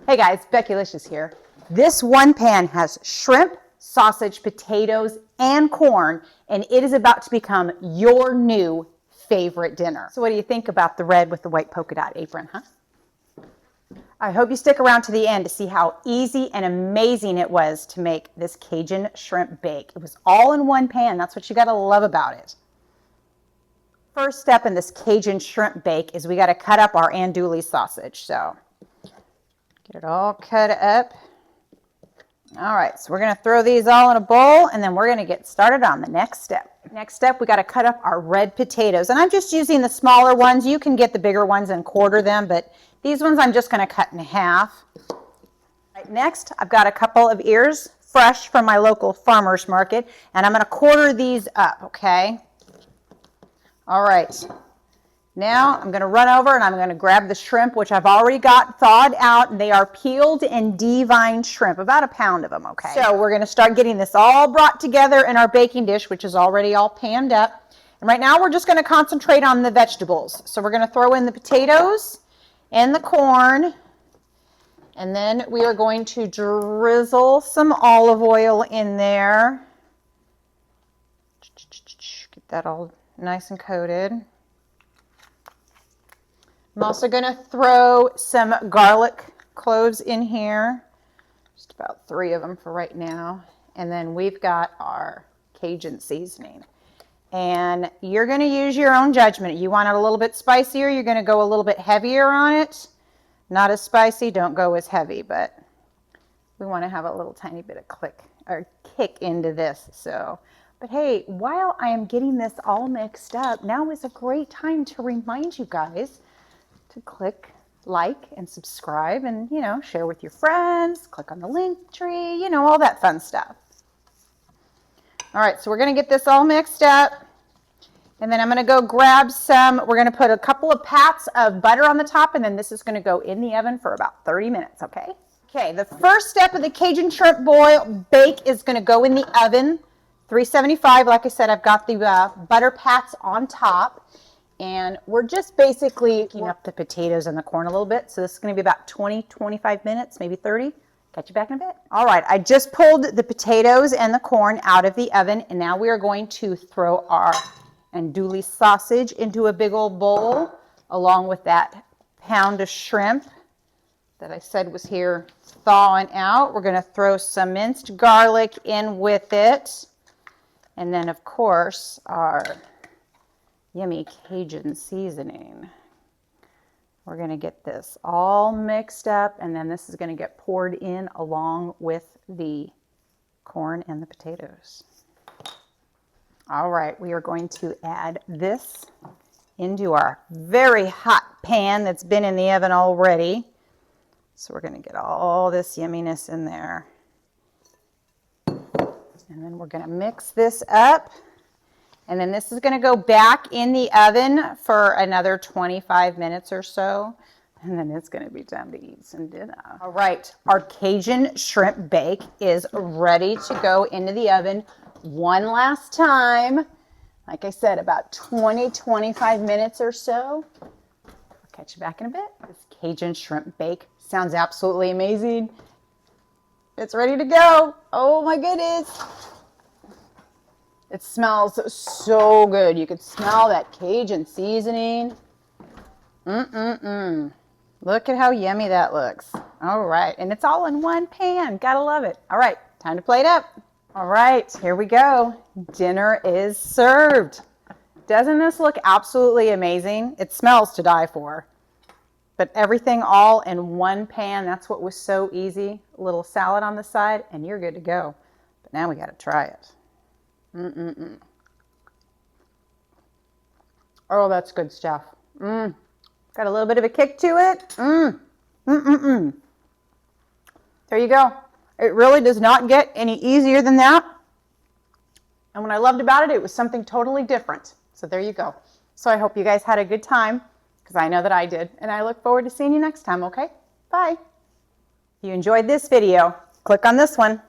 Hey guys, Becki-licious here. This one pan has shrimp, sausage, potatoes, and corn, and it is about to become your new favorite dinner. So what do you think about the red with the white polka dot apron, huh? I hope you stick around to the end to see how easy and amazing it was to make this Cajun shrimp bake. It was all in one pan. That's what you gotta love about it. First step in this Cajun shrimp bake is we gotta cut up our andouille sausage. So get it all cut up. All right, so we're gonna throw these all in a bowl and then we're gonna get started on the next step. Next step, we gotta cut up our red potatoes. And I'm just using the smaller ones. You can get the bigger ones and quarter them, but these ones I'm just gonna cut in half. Right, next, I've got a couple of ears fresh from my local farmer's market, and I'm gonna quarter these up, okay? All right. Now I'm going to run over and I'm going to grab the shrimp, which I've already got thawed out, and they are peeled and devined shrimp, about a pound of them, okay? So we're going to start getting this all brought together in our baking dish, which is already all panned up. And right now we're just going to concentrate on the vegetables. So we're going to throw in the potatoes and the corn, and then we are going to drizzle some olive oil in there. Get that all nice and coated. I'm also going to throw some garlic cloves in here, just about 3 of them for right now. And then we've got our Cajun seasoning. And you're going to use your own judgment. You want it a little bit spicier, you're going to go a little bit heavier on it. Not as spicy, don't go as heavy, but we want to have a little tiny bit of kick into this. So, but hey, while I am getting this all mixed up, now is a great time to remind you guys to click like and subscribe and, you know, share with your friends, click on the link tree, you know, all that fun stuff. All right, so we're going to get this all mixed up, and then I'm going to go grab some, we're going to put a couple of pats of butter on the top, and then this is going to go in the oven for about 30 minutes, okay? Okay, the first step of the Cajun shrimp bake is going to go in the oven, 375. Like I said, I've got the butter pats on top. And we're just basically heating up the potatoes and the corn a little bit. So this is going to be about 20, 25 minutes, maybe 30. Catch you back in a bit. All right, I just pulled the potatoes and the corn out of the oven. And now we are going to throw our andouille sausage into a big old bowl, along with that pound of shrimp that I said was here thawing out. We're going to throw some minced garlic in with it. And then, of course, our yummy Cajun seasoning. We're going to get this all mixed up, and then this is going to get poured in along with the corn and the potatoes. All right, we are going to add this into our very hot pan that's been in the oven already. So we're going to get all this yumminess in there. And then we're going to mix this up. And then this is going to go back in the oven for another 25 minutes or so. And then it's going to be time to eat some dinner. All right, our Cajun shrimp bake is ready to go into the oven one last time. Like I said, about 20, 25 minutes or so. I'll catch you back in a bit. This Cajun shrimp bake sounds absolutely amazing. It's ready to go. Oh my goodness. It smells so good. You could smell that Cajun seasoning. Look at how yummy that looks. All right, and it's all in one pan. Gotta love it. All right, time to plate up. All right, here we go. Dinner is served. Doesn't this look absolutely amazing? It smells to die for. But everything all in one pan, that's what was so easy. A little salad on the side, and you're good to go. But now we gotta try it. Oh, that's good stuff. Got a little bit of a kick to it. There you go. It really does not get any easier than that. And what I loved about it, it was something totally different. So there you go. So I hope you guys had a good time, because I know that I did. And I look forward to seeing you next time, okay? Bye. If you enjoyed this video, click on this one.